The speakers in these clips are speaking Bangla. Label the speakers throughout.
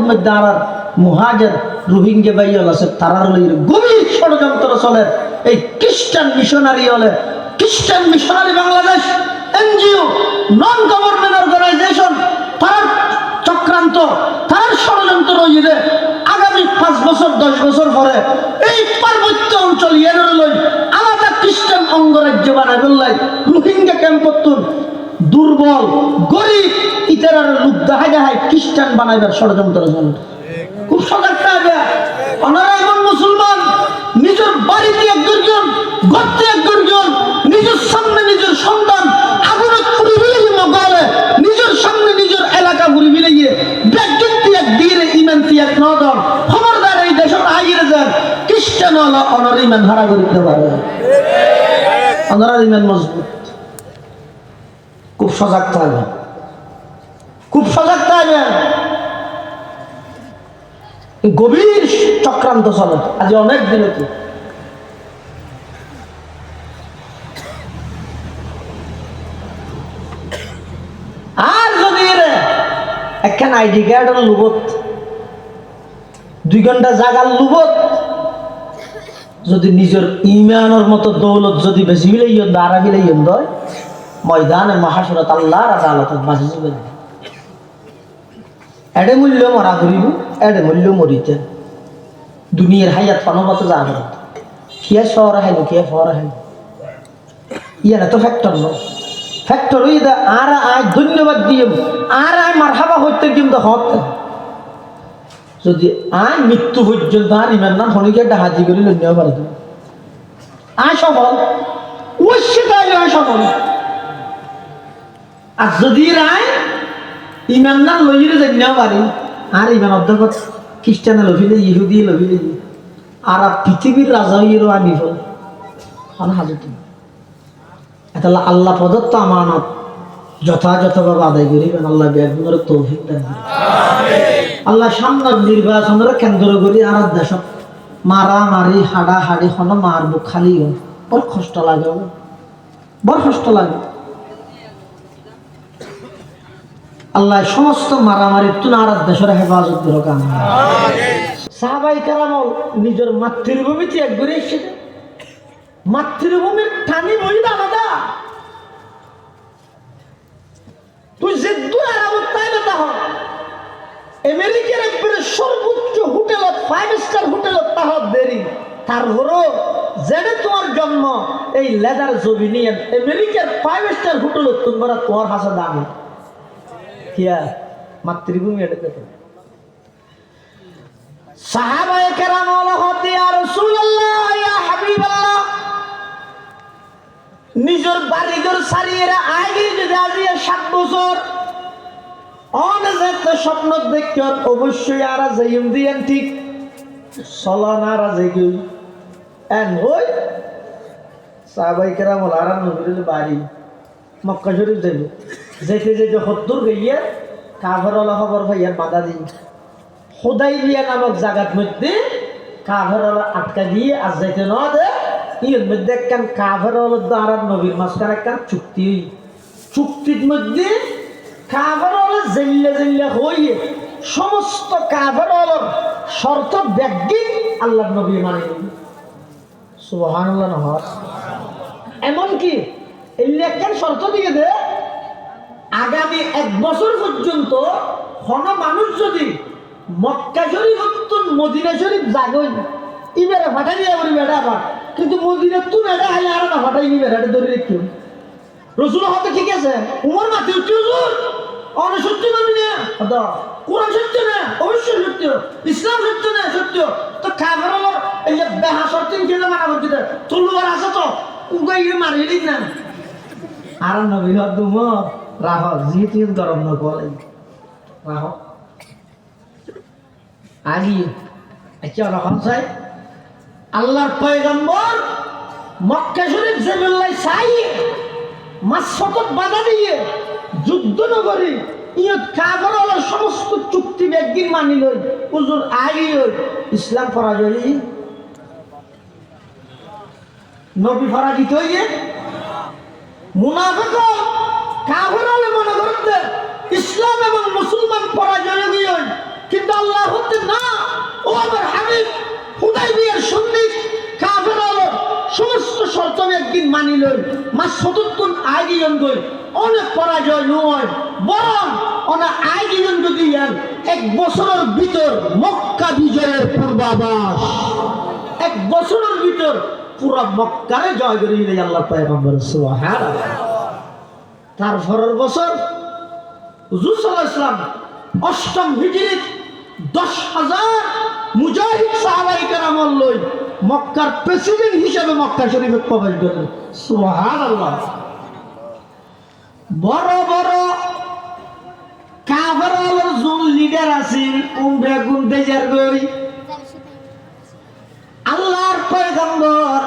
Speaker 1: মধ্যে আর মুহাজির রোহিঙ্গা ভাইয়াল আছে তারার লইরে গভীর ষড়যন্ত্র চলে। এই খ্রিস্টান মিশনারি হলে খ্রিস্টান missionary Bangladesh NGO non government organisation তার চক্রান্ত তার ষড়যন্ত্র রইলে আগামী 5 বছর 10 বছর পরে এই পার্বত্য অঞ্চল এর লই আলাদা খ্রিস্টান অঙ্গরাজ্য বানাই বললাই রোহিঙ্গা ক্যাম্পতুন দুর্বল গরিব ইতারার লোক দেখা যায় খ্রিস্টান বানাইবার ষড়যন্ত্র চলে। খুব সজাগ থাকবে। ওনারা এমন মুসলমান নিজের বাড়িতে এক দুর্জন ঘরতে এক দুর্জন নিজের সামনে নিজের সন্তান আগুনে পুড়ি ফেলে মগলে নিজের সামনে নিজের এলাকা পুড়ি ফেলে গিয়ে ব্যাগিন তিয়াক দিয়ে ইমান তিয়াক নদন খবরদার এই দেশের আইরে যান খ্রিস্টান হলো ওনার ইমান হারা করে দিতে পারে। ওনারা ইমান মজবুত। খুব সজাগ থাকবে, খুব সজাগ থাকবে। গভীর চক্রান্ত চলে আজ অনেক দিন হতে। আর যদি একখান আইডি কার্ডের লুবত 2 ঘন্টা জাগার লুবত যদি নিজের ইমানের মতো দৌলত যদি বেশি মিলাই দাঁড়া মিলাই দয় ময়দানে মহাসুরত আল্লাহর আদালতত বাঁচি যাবে। এডে মূল্য মরা করিব এডে মূল্য মরিতে দুনিয়ার হাইয়াত পানবত যাবে কিয়া শহর হাইল কিয়া শহর হাইল ইয়ার তো ফ্যাক্টর ন ফ্যাক্টর ওই আর আয় ধন্যবাদ দিয়ে আর আয় মারহাবা হইতে কিন্তু হত যদি আয় মৃত্যু পর্যন্ত আর ইমান না হনিকে ডাহাজি করে লইয়া পারে আয় সফল অবশ্যই তাই আয় সফল। আর যদি রায় ইমান না লইলে যাইনাও পারি আর ইমান অধ্যক্ষ খ্রিস্টানে লভিলে ইহুদি লভিলে আর পৃথিবীর রাজা হইয়েরও আমি ফল হাজত এটা আল্লাহ প্রদত্ত আমানত যথাযথভাবে আদায় করিবেন। আল্লাহ বেগুনের তৌফিক দেন। আল্লাহ সামনের নির্বাচনের কেন্দ্র করি আর দেশ মারামারি হাডা হাড়ি খন মারব খালি বড় কষ্ট লাগে, বড় কষ্ট লাগে। আল্লাহ সমস্ত মারামারি তুনার দেশের হেফাজত করুক। সাহাবাই কেরামল নিজের মাতৃভূমি ত্যাগ করে এসেছে। মাতৃভূমির টানি বই আলাদা। তুই যে আমেরিকার একবারে সর্বোচ্চ হোটেলত 5 স্টার হোটেলত তাহার দেরি তারপরও যেটা তোমার জন্ম এই লেদার জবি নিয়ে আমেরিকার 5 স্টার হোটেলত তোমরা তোমার হাসা দামি কিয়া মাতৃভূমি এটা দেখো। সাহাবায়ে কেরাম হতে ইয়া রাসূলুল্লাহ ইয়া হাবিবাল্লাহ নিজের বাড়িঘর ছাড়িয়ে আগে যদি আজি 7 বছর অনেক স্বপ্ন দেখতে অবশ্যই আর যাইম দিয়েন ঠিক চলন আর যাই এন হই সাহাবায়ে কেরাম আর নবীর বাড়ি মক্কা শরীফ যাইব যেতে যেতে হদ্দুর গিয়ে কাফেরওয়ালা খবর ভাইয়ার বাধা দিই হুদাইবিয়া নামক জায়গার মধ্যে কাফেরওয়ালা আটকা দিয়ে আর যাইতে না দে এর মধ্যে একখান কাফেরওয়ালার দ্বারা নবীর মাঝখানে একখান চুক্তি চুক্তির মধ্যে কাফেরওয়ালা জেল্লা জেল্লা হইয়ে সমস্ত কাফেরওয়ালার শর্ত ব্যাগি আল্লাহ নবী মানে সুবহানাল্লাহ না এমনকি এই একখান শর্ত দিয়ে দে আগামী 1 বছর পর্যন্ত কোন মানুষ যদি মক্কা শরীফ মদিনা শরীফ যাগই ইবেরে ফাটাই দিয়া বলি বেটা আবার কিন্তু মদিনা তুই এটা আইলে আর না ফাটাই নিবে এটা ধরে রাখিও রাসূল হতে ঠিক আছে উমর মাটি উঠি হুজুর অন সত্য মানি না দাও কোরআন সত্য না অবশ্যই সত্য ইসলাম সত্য না সত্য তো কাফের হলো এই যে বেহাসর তিন কিলো মারা বলতে তলোয়ার আছে তো উগাই মারি দিন না আর নবী হদুম রাহ জিতিন গরম ন বলে রাহ আগে আচ্ছা রকম চাই আল্লাহর পয়গম্বর মক্কা শরীফ জমিল্লাহ চাই মাসফাকত বাধা দিয়ে যুদ্ধ নগরী ইয়ত কাফের হলো সমস্ত চুক্তি ব্যাগির মানি লই হুজুর আই ইসলাম পরাজয় নবী পরাজিত হইয়ে মুনাফিক কাফের হলে মনে করতে ইসলাম এবং মুসলমান পরাজয় হইয়ে কিন্তু আল্লাহ হতে না, ও আমার হাবিব হুদাইবিয়ার সন্ধি কাফের হলো সমস্ত শর্ত আমি একদিন মানি লই, মাস ৭৭ আইডিয়ন গই অনেক পরাজয় নয়, বরং ওনা আইডিয়ন যদি এক বছরের ভিতর মক্কা বিজয়ের পূর্বাভাস, এক বছরের ভিতর পুরো মক্কারে জয় করে দিলেন আল্লাহ পয়গম্বর সুবহানাল্লাহ। তারপরের বছর হুজুর সাল্লাল্লাহু আলাইহি ওয়াসাল্লাম অষ্টম হিজরিত ১০,০০০ মুজাহিদ সাহাবায়ে কেরাম লই মক্কার প্রেসিডেন্ট হিসেবে মক্কা শরীফে প্রবেশ করেন সুবহানাল্লাহ। বড় বড় কাফেরদের জুন লিডার আছেন উমরে গুন দেজার গই আল্লাহর পয়গম্বর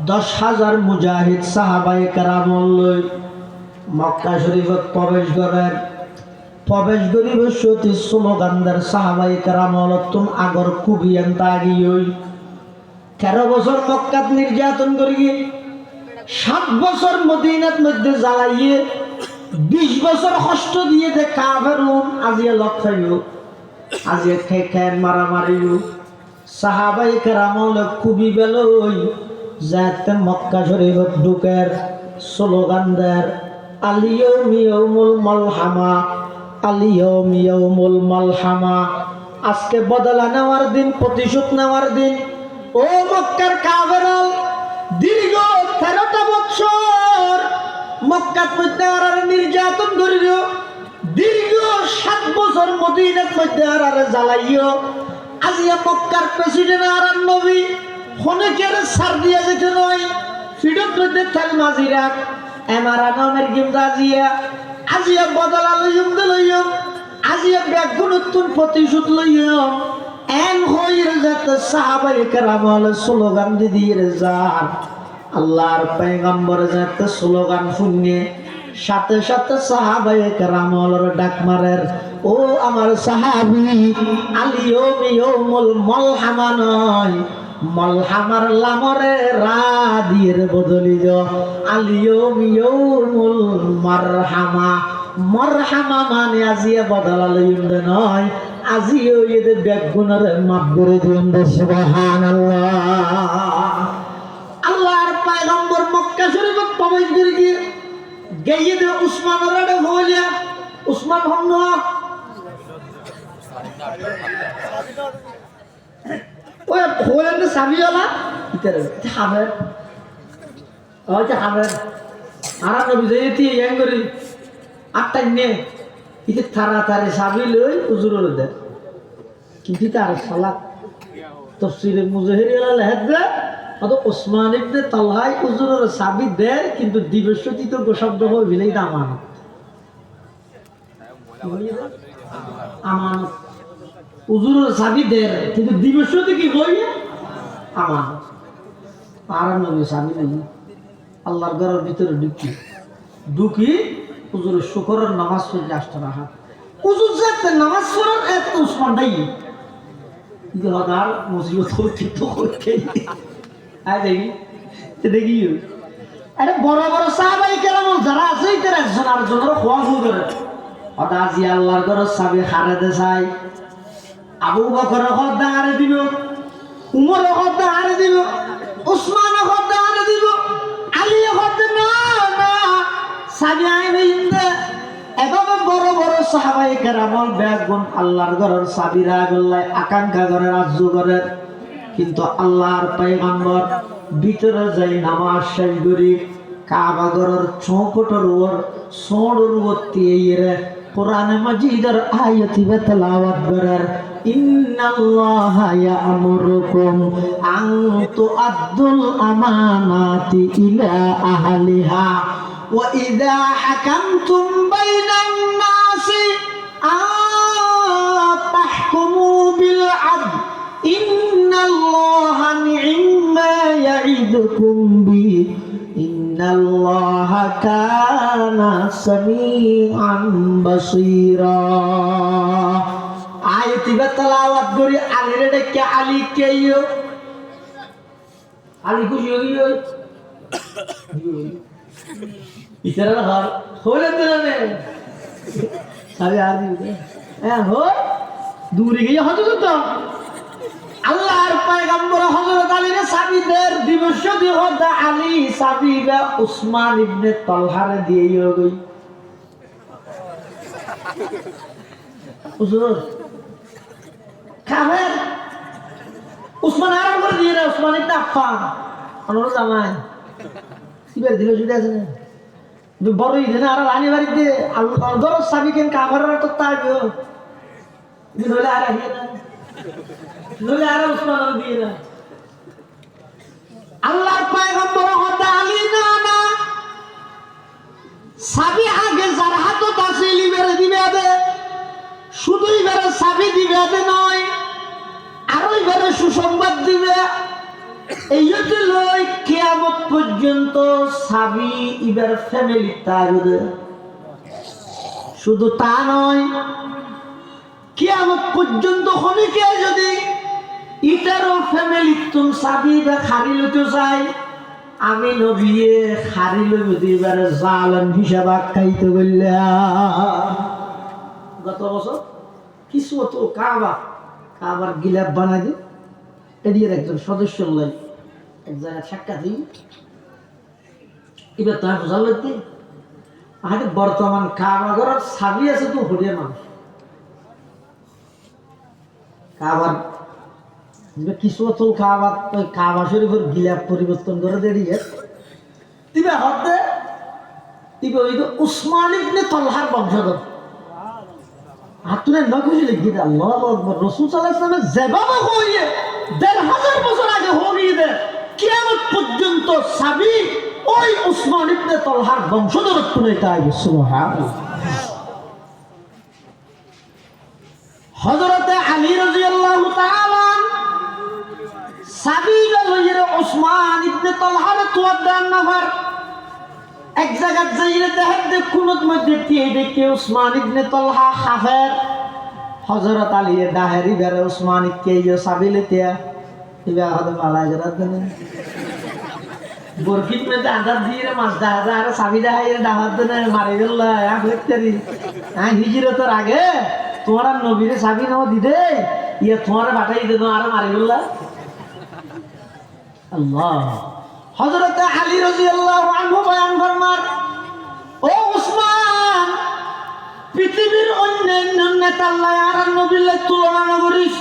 Speaker 1: ১০,০০০ মুজাহিদ সাহাবায়ে কেরাম লই মক্কা শরীফে প্রবেশ করেন। প্রবেশ করিব সতী স্লোগানদার সাহাবায়ে কেরাম তুম আগর কুবিয়ান তাগিয়ই ১৩ বছর মক্কাত নির্যাতন করি, ৭ বছর মদিনার মধ্যে জ্বালাইয়ে, ২০ বছর কষ্ট দিয়ে দে কাফেরুন আজিয়া লক্ষাইও, আজিয়া খেন মারামারিও। সাহাবায়ে কেরাম খুবই বেলই যাতে মক্কা শরীফত ঢুকের স্লোগানদার আলিয়ৌম ইয়াউমুল মালহামা, আলিয়ৌম ইয়াউমুল মালহামা, আজকে বদলা নেওয়ার দিন, প্রতিশোধ নেওয়ার দিন। ও মক্কার কাফেরল দীর্ঘ ১৩টা বছর মক্কার মধ্যে আর নির্যাতন করিল, দীর্ঘ ৭ বছর মদিনার মধ্যে আর জ্বালাইও। আজিয়া মক্কার প্রেসিডেন্ট আর নবী অনেকের সার দিয়া যেতে নয়, ফিডত মধ্যে থাল মাঝি রাখ এমারা নামের গিমদা আজিয়া বদলা লইম লইম, আজিয়া ব্যাগুণ নতুন প্রতিশোধ লইম। এন হইর যাতে সাহাবায়ে কেরাম স্লোগান দিয়ে যান, আল্লাহর পয়গম্বর যাতে স্লোগান শুনে সাথে সাথে সাহাবায়ে কেরাম ডাক মারের, ও আমার সাহাবী আলিয়ৌম ইয়াউমুল মালহামা নয়, মালহামার লামরে রা দিয়ে বদলি দ আলিয়ৌম ইয়াউমুল মারহামা। মারহামা মানে আজিয়া বদলা লইম নয়, আজিও এদের ব্যাগুণের মাফ করে দিন সুবহানাল্লাহ। আল্লাহর পয়গম্বর মক্কা শরীফে প্রবেশ করে গিয়ে গিয়ে দে উসমান রাডে হইলা, উসমান হন ওই হইলেন সাবিওলা ইতারে হাবের ওই যে হাবের আর নবী যেতি ইয়াং করি আটটা নে ইতে তাড়াতাড়ি সাবি লই হুজুরের দে, কিন্তু তার সালাত তাফসীরে মুজাহিরিলা লেখবে অত ওসমান ইবনে তালহা হুজুরের সাবি দেয়, কিন্তু দিবসতি তো শব্দ হয় বিলাই আমানত, আমানত হুজুরের সাবি দেয় কিন্তু দিবসতি কি হয় আমানত। আর নবী সাবি নেই আল্লাহর ঘরের ভিতরে ঢুকি ঢুকি হুজুরের শুকরের নামাজ পড়ে আসতে রাখা, হুজুর যাতে নামাজ পড়ার এত উসমান নাই কিন্তু হদার মুসিবত কিন্তু করতে আয় দেখি দেখি আরে বড় বড় সাহাবায়ে কেরাম যারা আছে তারা একজন আরেকজনের খোয়া করে হদা জি আল্লাহর ঘরের সাবি হারাতে চাই, আবু বকরের খদ্দা হারে দিব, উমরের খদ্দা হারে দিব, উসমানের খদ্দা হারে দিব, আলীর খদ্দা না না সাবি আইবে ইন্দে। এভাবে বড় বড় সাহাবায়ে কেরামল ব্যাগুন আল্লাহর ঘরের সাবিরা গল্লাই আকাঙ্ক্ষা ঘরের আজ্জু ঘরের, কিন্তু আল্লাহর পয়গম্বর ভিতরে যাই নামাজ শেষ করি কাবা ঘরের চৌকটের উপর সোঁড়ের উপর দিয়ে কোরআনে মাজিদের আয়াতি তেলাওয়াত করার, ইন্নাল্লাহা ইয়া'মুরুকুম আন তু'আদ্দুল আমানাতি ইলা আহলিহা ওয়া ইযা হাকামতুম বাইনান নাসি আতাহকুমু বিল আদল ইন্নাল্লাহা নি'মা ইয়া'iদুকুম বিহি ইন্নাল্লাহা কানা সামিআন বাসীরা। আয়াতি তেলাওয়াত করি আলীরে ডেকে আলী কেইও আলী খুশি হইও ইতারা ঘর হইলে দিলানে সারি আর দিবে হ্যাঁ হই দূরে গিয়ে হযরত আল্লাহর পয়গম্বর হযরত আলীর সাবিদের দিবস দিহদ আলী সাবিবা উসমান ইবনে তালহার দিয়ে গই হুজুর কাফের উসমান আরাম করে দিয়ে না উসমান ইবনে আফফান অনুর জামাই ইবার দিল জুড়ে আছে না বড় ইদে না আর রানী বাড়িতে আল্লাহর সাবিকেন কাফেররা তো তাইও নইলে আর আহিয়ে না নইলে আর উসমান দিয়ে না আল্লাহর পয়গম্বর হযরত আলী না সাবি আগে যার হাতত আছে লিবের দিবে দে শুধু এবারে সাবি দিবে দে নয় আরো এবারে সুসংবাদ দিবে এইটা লই কিয়ামত পর্যন্ত সাবি এবার ফ্যামিলি থাকবে শুধু তা নয় কিয়ামত পর্যন্ত হনিকে যদি ইটারও ফ্যামিলি তুম সাবি বা খারি লইতে চাই আমি নবিয়ে খারি লইব দিবার জালেম হিসাব আখ্যায়িত করলাম গত বছর কিছু তো কাবার গিলাপ বানাই দি এডিয়ার একজন সদস্য লাই এক জায়গায় সাক্ষাৎ দিই এবার তার বোঝা লাগতে আমাদের বর্তমান কাবাগর সাবি আছে তো হরিয়া মানুষ কাবার কিছু তো কাবা কাবা শরীফের গিলাপ পরিবর্তন করে দিয়ে তিবে হতে তিবে ওই উসমান ইবনে তালহার বংশধর হাতুনে নকুশি লিখি দে আল্লাহু আকবার রাসূল সাল্লাল্লাহু আলাইহি ওয়াসাল্লাম যেভাবে হইয়ে ১৫০০ বছর আগে হইয়ে দে কিয়ামত পর্যন্ত সাবি ওই উসমান ইবনে তালহার বংশধর তুলে তাই সুবহানাল্লাহ হযরতে আলী রাদিয়াল্লাহু তাআলা সাবিরা লইরে উসমান ইবনে তালহার তুয়াদান নাফার এক জায়গা যাইরে দেখে কুনত মধ্যে দিয়ে দেখে উসমান ইবনে তালহা কাফের হযরত আলী দাহেরি বেরে উসমান কে ইয়ে সাবিলেতে ইবা হদ মালাই জরা দেনে বরকিত মধ্যে আদার দিয়ে মাছ দাদা আর সাবি দাহাইরে দাহাত দেনে মারি গেল এক লেকচারি হিজরতের আগে তোমার নবীরে সাবি নাও দিদে ইয়ে তোমার বাটাই দেন আর মারি গেল আল্লাহ হযরত আলী রাদিয়াল্লাহু আনহু বয়ান ফরমান ও উসমান পৃথিবীর অন্যান্য নেতাল্লাহ আর নবীর তুলনা না করিস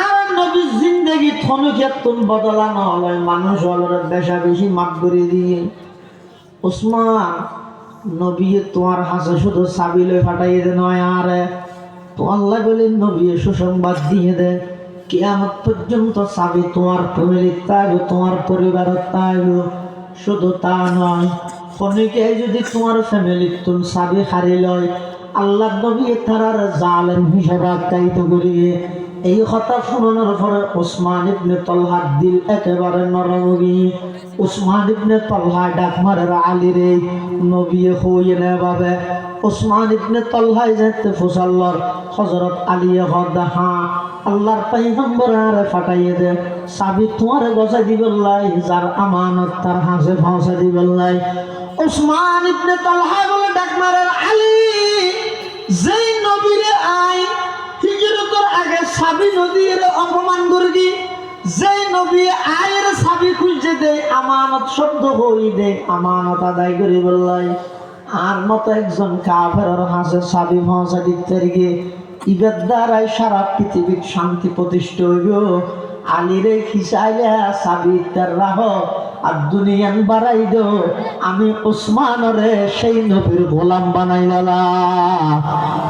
Speaker 1: আর নবীর জিন্দেগি থনকিয়াতুন বদলানো হলো মানুষ হলো বেশা বেশি মাপ করে দিয়ে উসমান নবী তোমার হাসে শুধু সাবিলে ফাটাইয়ে দে নয় আর তো আল্লাহ বলেন নবী সুসংবাদ দিয়ে দে কিয়ামত পর্যন্ত সাবি তোমার ফ্যামিলি থাকবে তোমার পরিবার থাকবে শুধু তা নয় ফনিকে যদি তোমার ফ্যামিলি তুমি সাবি হারি লয় আল্লাহ নবী তারার জালেম হিসাবে আখ্যায়িত করিয়ে এই কথা শুনানোর পরে উসমান ইবনে তালহার দিল একেবারে নরম গিয়ে উসমান ইবনে তালহা ডাক মারে আলী রে নবী হইয়ে না ভাবে উসমান ইবনে তালহাই যেতে ফুসাল্লার হযরত আলী হদা হ্যাঁ আল্লাহর পয়গম্বর আরে ফাটাইয়ে দে সাবি তোমার গজা দিবল্লাই যার আমানত তার হাসে ফাঁসা দিবল্লাই উসমান ইবনে তালহা বলে ডাক মারে আলী যেই নবীরে আই হিজরতের আগে সাবি নদীর অপমান করগি যেই নবী আয়ের সাবি খুঁজে দে আমানত শব্দ হই দে আমানত আদায় করি বললাই আর মতো একজন কাফের হাসে সাবি ফাঁসা দিতে গিয়ে ইবের দ্বারাই সারা পৃথিবীর শান্তি প্রতিষ্ঠা হইব আলীরে খিসাইলে সাবিতার রাহ আর দুনিয়ান বাড়াই দো আমি উসমানরে সেই নবীর গোলাম বানাই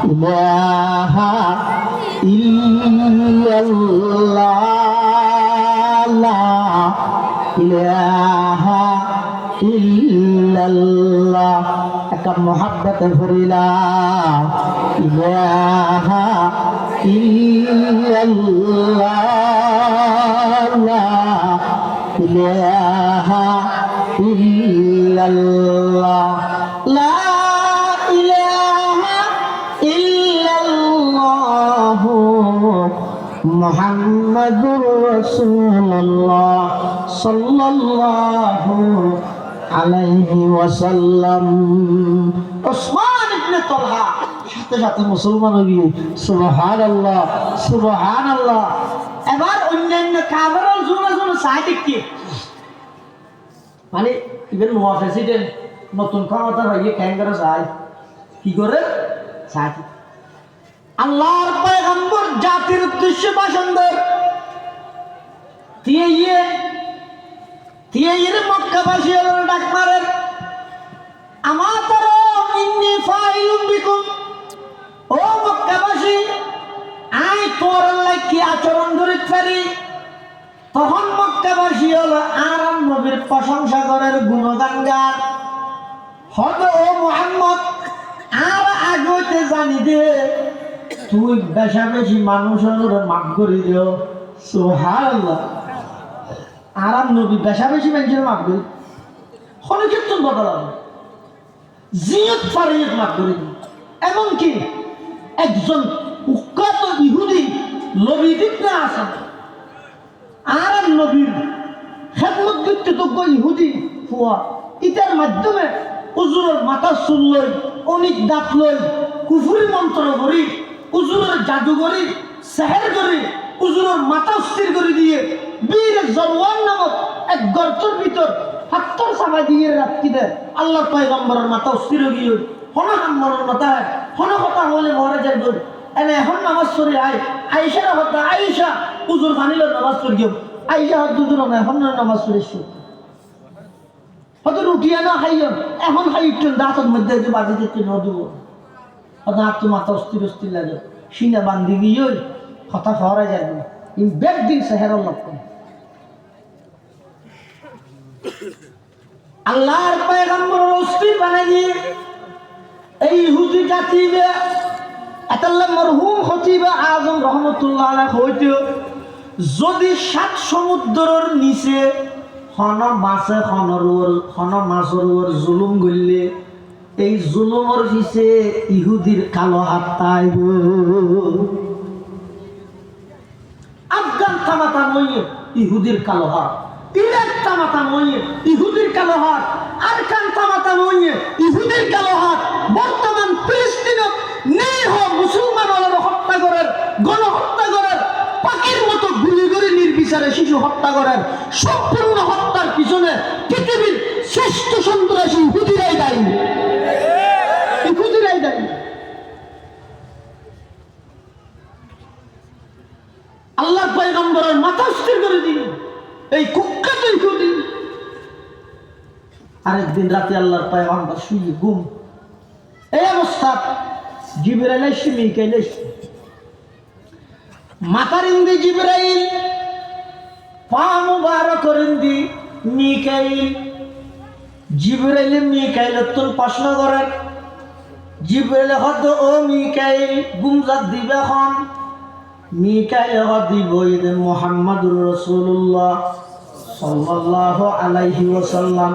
Speaker 1: ইলাহা ইল্লাল্লাহ ইলাহা ইল্লাল্লাহ একটা মহাব্বতে ভরিলাম ইলাহা ইল্লাল্লাহ ইলাহা ইল্লাল্লাহ লা ইলাহা ইল্লাল্লাহ মুহাম্মাদুর রাসূলুল্লাহ সাল্লাল্লাহু আলাইহি ওয়াসাল্লাম উসমান ইবনে তালহা সাথে সাথে মুসলমান হয়ে গিয়ে সুবহানাল্লাহ সুবহানাল্লাহ। এবার অন্যান্য কাফেরও জোরে জোরে চাই দেখি, মানে ইভেন নোয়া প্রেসিডেন্ট নতুন ক্ষমতা হয়ে ক্যাঙ্গারও চাই কি করে চাই। আল্লাহর পয়গম্বর জাতির উদ্দেশ্যে ভাষণ দেয়, মক্কাবাসী ডাক মারেন, ও মক্কাবাসী, আই তোর কি আচরণ করিতে পারি। তখন মক্কাবাসী হলো আরাম নবীর প্রশংসা করার গুণগান গান, হবে ও মুহাম্মদ আর আগতে জানি দে তুই বেশা বেশি মানুষের মাফ করে দিও। সুবহানাল্লাহ। আরাম নবী বেশা বেশি মানুষের মাফ করি, হলে কীর্তন বদলাবে জিয়ত ফারিয়ত মাফ করে দিই। এমনকি একজন কুখ্যাত ইহুদি নবী দিকনা আছে, আরাম নবীর খেদমত কৃতজ্ঞ ইহুদি হুয়া, ইটার মাধ্যমে হুজুরের মাথা চুল লই, অনেক দাঁত লই, কুফুরি মন্ত্র করি, হুজুরের জাদু করি, সেহের করি, হুজুরের মাথা স্থির করে দিয়ে বীর জওয়ান নামক এক গর্তের ভিতর হাত্তর সাবাই দিয়ে রাখি দেয়। আল্লাহ পয়গম্বরের মাথা স্থির গিয়ে হন হাম্মরের মাথা হন কথা হলে মরে যায় দৌড় এনে এখন নামাজ পড়ি আইসার হত্যা আইসা হুজুর ফানিল নামাজ পড়ি গিয়ে আইসা হত দুজন এখন নামাজ পড়ি হয়তো রুটি আনা খাইও এখন খাই দাঁতের মধ্যে বাজি দিতে নদুব হয়তো আর তো মাথা অস্থির অস্থির লাগে সিনা বান্ধি গিয়ে কথা ফরা যাবে না বেগ দিন সেহের লক্ষণ। আল্লাহর পয়গম্বর অস্থির বানাই দিয়ে এই ইহুদি জাতিবে এতাল্লাহ মরহুম খতিবে আজম রহমতুল্লাহ আলাইহি হইতো যদি 7 সমুদ্রের নিচে খন মাছে খন মাছের জুলুম গড়লে এই জুলুমের পিছে ইহুদির কালো হাত তাইব। আফগান তামাতা নইয়ে ইহুদির কালো হাত, ইরাক তামাতা নইয়ে ইহুদির কালো হাত, আরকান তামাতা নইয়ে ইহুদির কালো হাত। বর্তমান ফিলিস্তিনত নেই মুসলমানদের হত্যা করার, গণহত্যা করার, পাখির মতো গুলি করে নির্বিচারে শিশু হত্যা করার সম্পূর্ণ হত্যার পিছনে পৃথিবীর শ্রেষ্ঠ সন্ত্রাসী ইহুদিরাই দায়ী, ইহুদিরাই দায়ী। আল্লাহ পয়গম্বরের মাথা স্থির করে দিন এই কুখ্যাত ইহুদি। আরেকদিন রাতে আল্লাহর পয়গম্বর শুয়ে ঘুম, এই অবস্থা জিবরাইল এসে মিকাইল এসে মাথার ইন্দি জিবরাইল, পা মুবারক ইন্দি মিকাইল। জিবরাইল মিকাইল তোর প্রশ্ন করেন, জিবরাইল হদ ও মিকাইল গুমজাত দিবে এখন। মিকাইল দিব ইদে মুহাম্মাদুর রাসূলুল্লাহ সাল্লাল্লাহু আলাইহি ওয়াসাল্লাম।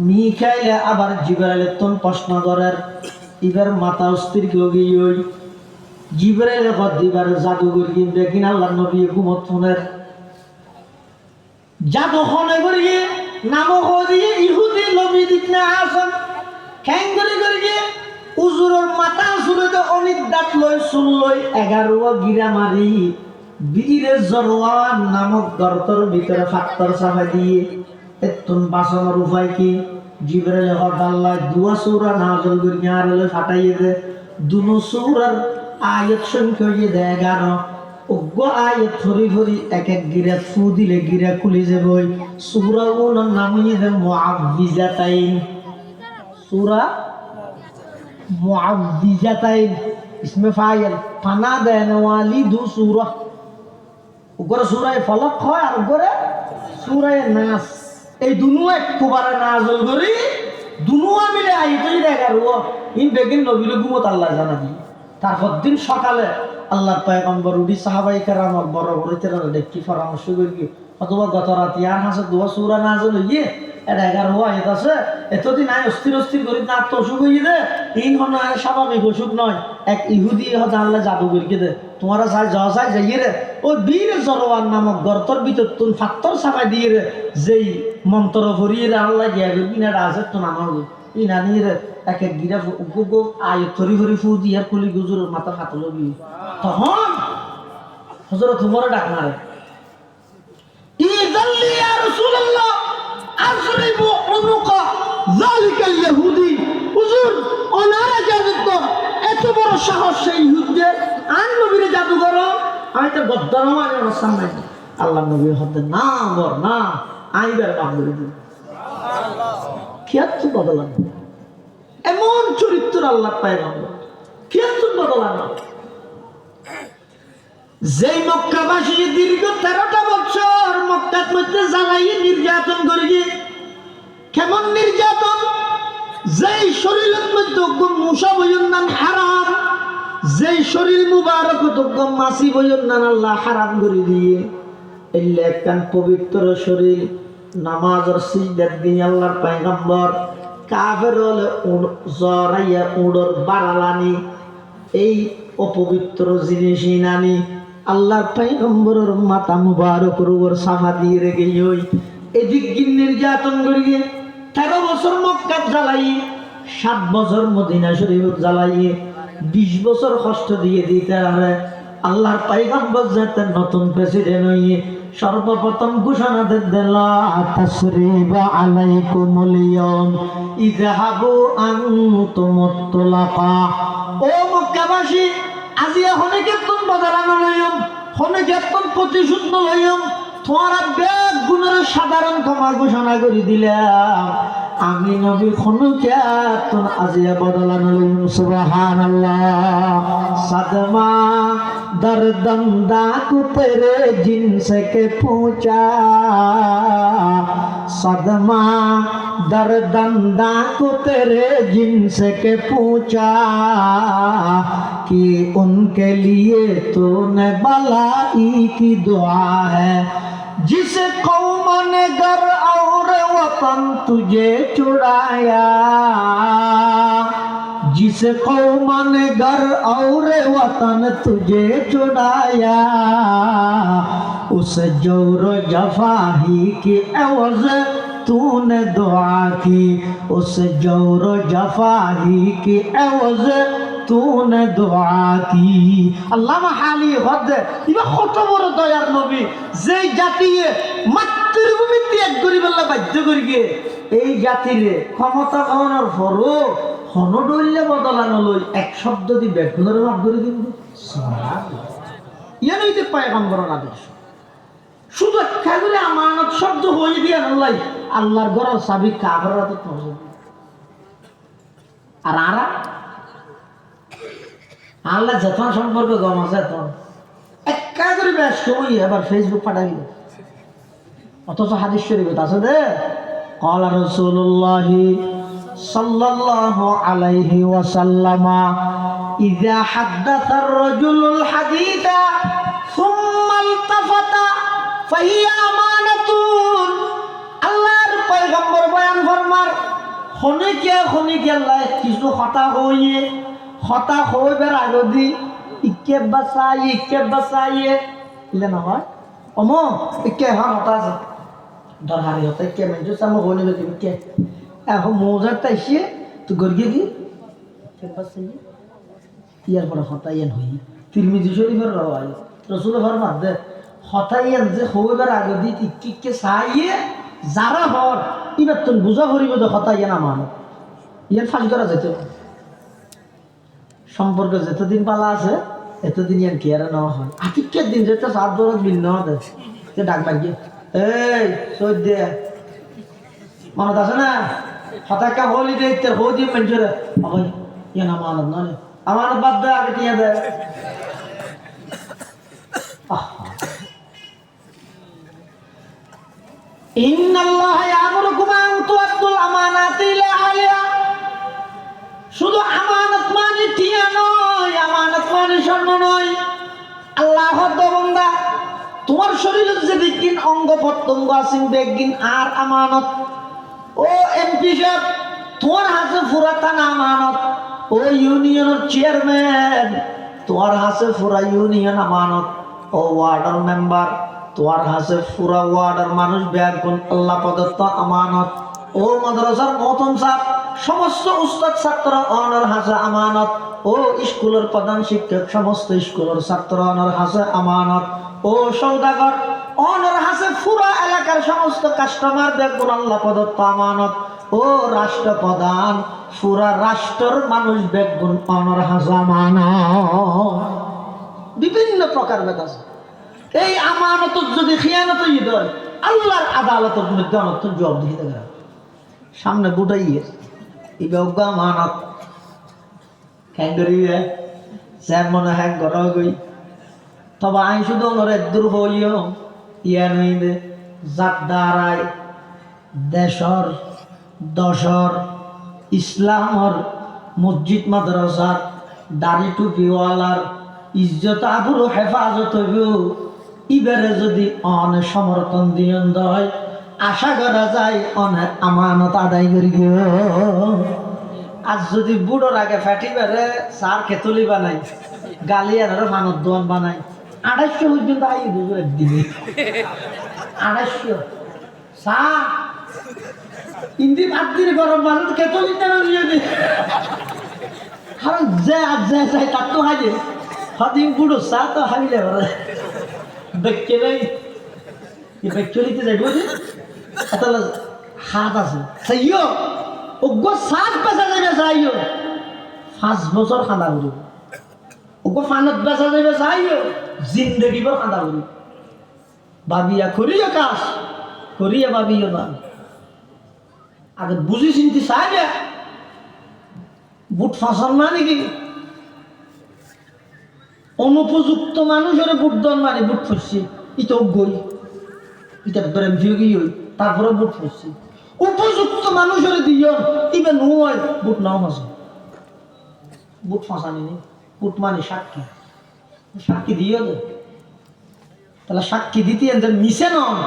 Speaker 1: মিকাইল আবার জিবরাইল তোর প্রশ্ন করেন, এবার মাথা অস্থির গগি ওই জিবরাইল দিবার জাদুঘর কিনবে কিনা আল্লাহ নবী ঘুমত ফোনের জাদু খনে করিয়ে নাম দিয়ে ইহুদি নবী দিক না আসন খ্যাঙ্গরি করিয়ে উজুরের মাথা সুরে অনেক দাঁত লই চুল লই 11 গিরা মারি বীরের জরওয়ান নামক গর্তর ভিতরে ফাত্তর চাপা দিয়ে এতন বাঁচানোর উপায় কি? জিবরাইল আল্লাহ দুয়া সূরা নাযিল করিয়া আরলে ফাটাইয়ে দে, দুনো সূরার আয়াত সংখ্যা হয়ে দেয় 11। অজ্ঞ আয়াত ধরি ধরি এক এক গিরা ফু দিলে গিরা খুলে যাবে। সূরা গুলোর নাম হয়ে দেয় মুআব্বিজাতাইন, সূরা মুআব্বিজাতাইন ইসমে ফাইল ফানা দেন ওয়ালিদু সূরা। ওগরে সূরা ফলক হয় আর ওগরে সূরা নাস, এই দুনো একবারে নাযিল করি দুনো মিলে আইতই 11 ইন বেগিন নবীর গুমত আল্লাহ জানা দি। তারপর দিন সকালে আল্লাহর পয়গম্বর উঠি সাহাবাই কেরাম বড় বড় তেরা দেখি পরামর্শ করি অথবা গত রাতে আর হাসে দোয়া সূরা নাযিল হইয়ে এটা 11 আয়াত আছে, এতদিন আয় অস্থির অস্থির করি না তো অসুখ হইয়ে দে ইন হন স্বাভাবিক অসুখ নয়। এক ইহুদি হতে আল্লাহ জাদু করিকে দে তোমারা চাই যাওয়া চাই যাইয়ে রে ওই বীর জরওয়ান নামক গর্তর ভিতর তুন ফাত্তর চাপাই দিয়ে রে যেই মন্ত্র ভরিয়ে রে আল্লাহ গিয়া কিনাটা আছে তো নামাজ ইনানির এক এক গিরা গুগো আয় তরি হরি ফু দিয়ার কুলি গুজুর মাথা হাত লবি তখন হযরত উমর ডাক মারে ইযাল্লি ইয়া রাসূলুল্লাহ আযরিবু উনুকা যালিকাল ইহুদি হুজুর ওনারা জাদুকর এত বড় সাহস সেই ইহুদিদের আর নবীর জাদুকর আমি তো গদ্দার মানে ওর সামনে আল্লাহ নবী হতে না বর না আইবার নাম ধরে দিন কিয়াত বদলান এমন চরিত্র আল্লাহ পয়গম্বর কিয়াত বদলান যেই মক্কাবাসী দীর্ঘ 13টা বছর মক্কার মধ্যে জ্বালাইয়ে নির্যাতন করিয়ে কেমন নির্যাতন যেই শরীরের মধ্যে মুসা বইয়ের নাম হারাম যেই শরীর মুবারক তো মাসি বইয়ের নাম আল্লাহ হারাম করে দিয়ে এলে একখান পবিত্র শরীর নামাজের সিজদার দিন আল্লাহর পয়গম্বর কাফের হলে জরাইয়া উড়র বাড়ালানি এই অপবিত্র জিনিসই নানি আল্লাহর পয়গম্বরের মাথা মুবারকের উপর সাফা দিয়ে রেখে এদিক নির্যাতন করিয়ে 13 বছর মক্কা জ্বালাইয়ে 7 বছর মদিনা শরীফ জ্বালাইয়ে 20 বছর কষ্ট দিয়ে দিতে পারে আল্লাহর পয়গম্বর যাতে নতুন প্রেসিডেন্ট হইয়ে সর্বপ্রথম ঘোষণা দিল তাসরিবা আলাইকুমুল ইয়াউম ইযহাবু আনতুমুত তুলাকা ও মক্কাবাসী আজি হনেকে তুম বদলানো লইম হনেকে তুম প্রতিশোধ লইম তোমার বেদ গুণের সাধারণ ক্ষমা ঘোষণা করে দিলাম আমি নবী খনুকে তুম আজিয়া বদলানো লইম সুবহানাল্লাহ সাদমা दर्दम दाकु तेरे जिनसे के पूछा सदमा दर्दम दाकु तेरे जिनसे के पूछा कि उनके लिए तूने भलाई की दुआ है जिस कौम ने घर और वतन तुझे छुड़ाया जिस कौम ने घर और वतन तुझे छुड़ाया उस जोर जफा ही की एवज तूने दुआ की उस जोर जफा ही की एवज तूने दुआ की अल्लामा हाली হদ ইবা কত বড় দয়ার নবী যেই জাতিয়ে মাতৃভূমি ত্যাগ করিবেলা বাধ্য করিগে এই জাতিরে ক্ষমতা পাওয়ার পরও হনডইলে বদলানো লই এক শব্দ দি বেগুনের মাপ করে দিন সুবহানাল্লাহ ইয়া নইতে পয়গম্বরের আদেশ শুধু একটা করে আমানত শব্দ হয়ে দিয়া আল্লাহ আল্লাহর ঘরের চাবি কাফেররা তো পৌঁছে আর আরা আল্লাহ যতন সম্পর্কে গম আছে তখন একটা করে ব্যস্ত হই আবার ফেসবুক পাঠাই দিল অথচ হাদিস শরীফে আছে দে قال رسول الله صلى الله عليه وسلم إذا حدث الرجل الحديث ثم التفت فهي أمانة আল্লাহর পয়গম্বর বয়ান ফরমার খনিকে আল্লাহ কিছু কথা হইবার আগে দি ইকে বাসাইয়ে ইলে না হয় অম ইকে হতা আছে দরহারি হতে কে মেজো সামো হনি বে কে এখন মোজার তাইছে তো গর্গে কি বাসাইয়ে ইয়ার বড় হতাইয়ান হই তিরমিজি শরীফের রাওয়ায়াত রাসূল ফরমান দে হতাইয়ান যে হইবার আগে দি ইকে সাইয়ে যারা হর ইবার তুমি বুঝা করিব যে হতাইয়ান আমানত ইয়ার ফাঁস করা যেত সম্পর্ক যতদিন পালা আছে এতদিন ইয়ান কেয়ারে নেওয়া হয় আতিকের দিন যেতে 7 বছর বিল নেওয়া দেয় যে ডাক মারিয়ে এই সৌদে মনত আছে না হতাকা হলি দেখতে হদি মেঞ্জরে আবাই ইয়ান আমানত নয় আমানত বাদ দে আগে টিয়া দে ইন্নাল্লাহ ইয়ামুরুকুম আন তুআদ্দুল আমানাতি ইলা আহলিহা শুধু আমানত মানে টিয়া নয় আমানত মানে স্বর্ণ নয় আল্লাহর বান্দা তোমার শরীরের যে দিকিন অঙ্গ প্রত্যঙ্গ আছেন বেগিন আর আমানত ও এমপি সাহেব তোমার হাতে ফুরাতান আমানত ও ইউনিয়নের চেয়ারম্যান তোমার হাতে ফুরা ইউনিয়ন আমানত ও ওয়ার্ডের মেম্বার তোমার হাতে ফুরা ওয়ার্ডের মানুষ বেগুন আল্লাহ প্রদত্ত আমানত ও মাদ্রাসার মহতম সাহেব সমস্ত উস্তাদ ছাত্র অনর হাসা আমানত ও স্কুলের প্রধান শিক্ষক সমস্ত স্কুলের ছাত্র অনর হাসা আমানত ও সৌদাগর অনর হাসে পুরো এলাকার সমস্ত কাস্টমার দেখুন আল্লাহ প্রদত্ত আমানত ও রাষ্ট্রপ্রধান পুরা রাষ্ট্রের মানুষ দেখুন অনর হাসা আমানত বিভিন্ন প্রকার বেদ আছে এই আমানত যদি খিয়ানত হয় আল্লাহর আদালতের মধ্যে অনর্থ জবাবদিহি দেবে সামনে বুটাইয়ে ইবজ্ঞ আমানত হ্যাং করিবে স্যার মনে হ্যাং করা গই তবে আইন শুধু অনরের দূর হইও ইয়া নইবে যার দ্বারায় দেশর দশর ইসলামর মসজিদ মাদ্রাসার দাড়ি টুপিওয়ালার ইজ্জত আবুরও হেফাজত হইব ইবারে যদি অনেক সমর্থন দিয়ন দয় আশা করা যায় অনেক আমানত আদায় করি আর যদি বুড়োর আগে ফ্যাটি বেড়ে সার খেতলি বানাই গালি আর মানত দোয়ান বানাই 250 পর্যন্ত আই দিবে 250 চা ইন্দি ভাত দিন গরম মানুষ খেতলি দিয়ে কারণ যে আজ যে চাই তার তো হাজে হদিন বুড়ো চা তো হাবিলে দেখতে নেই চলিতে যাইব যে তাহলে হাত আছে সেইও ওগো 7 বেচা যাবে যাইও 5 বছর খান্দা করিব ওগো 5 বেচা যাবে যাইও জিন্দগি ভর খান্দা করিব ভাবিয়া করিও কাজ করিয়া ভাবিও না আগে বুঝি চিন্তি চাইবে বুট ফাঁসান না নাকি অনুপযুক্ত মানুষের বুট দন মানে বুট ফসছি ইতো গই এটা ব্রেম ভিউগি হই তারপরে বুট ফসছি উপযুক্ত মানুষের দিও ইবে নয় বুট নাও মাসে বুট ফাঁসানি নেই বুট মানে সাক্ষী সাক্ষী দিও তো তাহলে সাক্ষী দিতে মিশে নন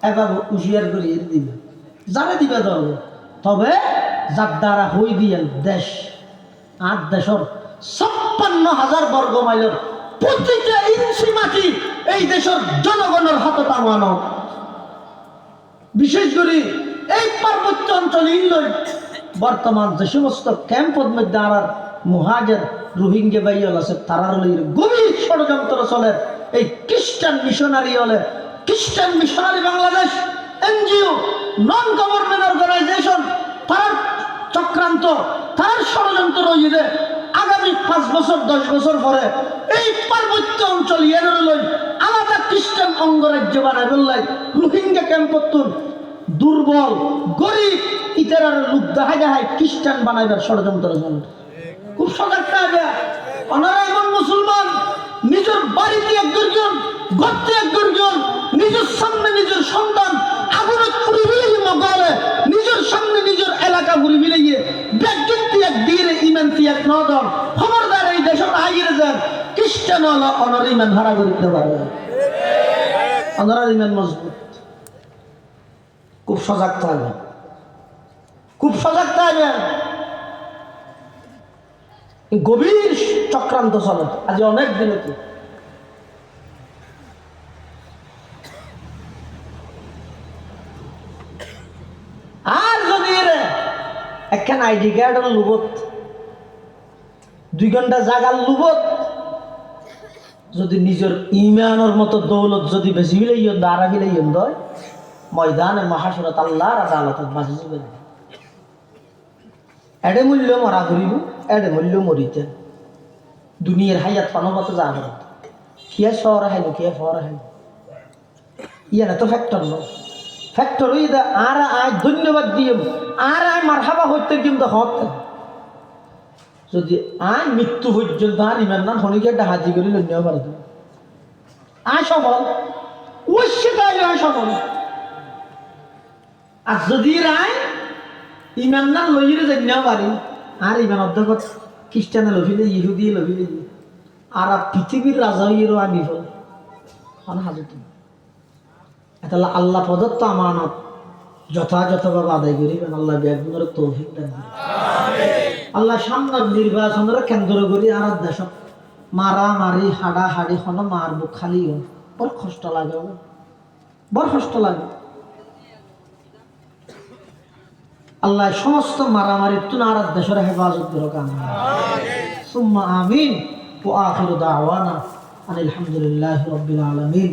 Speaker 1: এবার হুঁশিয়ার করে দিবে যারা দিবে তবে যার দ্বারা হই দিয়ে দেশ আর দেশের 56,000 বর্গ মাইলের প্রতিটা ইঞ্চি মাটি এই দেশের জনগণের হাতে তামানো বিশেষ করে এই পার্বত্য অঞ্চল ইংল্যান্ড বর্তমান যে সমস্ত ক্যাম্পের মধ্যে আর মুহাজির রোহিঙ্গা বাইল আছে তারার গভীর ষড়যন্ত্র চলে এই খ্রিস্টান মিশনারি হলে খ্রিস্টান missionary Bangladesh NGO non government organisation তার চক্রান্ত তার ষড়যন্ত্র রয়েছে আগামী 5 বছর 10 বছর পরে এই পার্বত্য অঞ্চল লই আলাদা খ্রিস্টান অঙ্গরাজ্য বানায় বললাই রোহিঙ্গা ক্যাম্পত্তুর দুর্বল গরিব ইতারার লোক দেখা যায় খ্রিস্টান বানাইবার ষড়যন্ত্র জন্য খুব সজাগ থাকবে ওনারা এমন মুসলমান নিজের বাড়িতে এক দুর্জন গর্তে এক দুর্জন নিজের সামনে নিজের সন্তান আগুনে পুরি বিলিয়ে মগলে নিজের সামনে নিজের এলাকা পুরি বিলিয়ে ব্যাগিন তিয়াক দিয়ে ইমান তিয়াক নদন খবরদার এই দেশের আইরে যান খ্রিস্টান হলো অনার ইমান হারা করতে পারে অনার ইমান মজবুত খুব সজাগ থাকবে খুব সজাগ থাকবে গভীর চক্রান্ত চলে আজ অনেক দিনে তো আর যদি একখান আইডি কার্ডের লুবত 2 ঘন্টা জাগার লুবত যদি নিজের ইমানের মতো দৌলত যদি বেশি হইলে দাঁড়া গেলে ময়দানে মহাসুরত আল্লাহর আদালতত বাঁচি যাবে এডে মূল্য মরা করিব এডে মূল্য মরিতে দুনিয়ার হাইয়াত পানবত যা করে কিয়া শহর হাইল কিয়া শহর হাইল ইয়া না তো ফ্যাক্টর ন ফ্যাক্টর ওই আর আয় ধন্যবাদ দিয়ে আর আয় মারহাবা হইতে কিন্তু হতে যদি আয় মৃত্যু পর্যন্ত আর ইমান না হনিকে একটা হাজি করে লইয়া পারে আয় সবল ওই সেটাই আয় সবল আর যদি রায় ইমান না লইরে যাইয়া পারি আর ইমান অধ্যক্ষ খ্রিস্টানে লভিলে ইহুদি লভিলে আর পৃথিবীর রাজা হইয়েরও আমি হল হাজত তাহলে আল্লাহ প্রদত্ত আমানত যথাযথভাবে আদায় করিবেন আল্লাহ ব্যাগুনের তৌফিক দেন আল্লাহ সামনের নির্বাচনের কেন্দ্র করি আর দেশ মারামারি হাডাহাডি হন মার বুক খালি বড় কষ্ট লাগে বড় কষ্ট লাগে আল্লাহ সমস্ত মারামারি তুনার দেশের হেফাজত করুক আমিন সুম্মা আমিন ওয়া আখিরু দাওয়ানা আলহামদুলিল্লাহি রাব্বিল আলামিন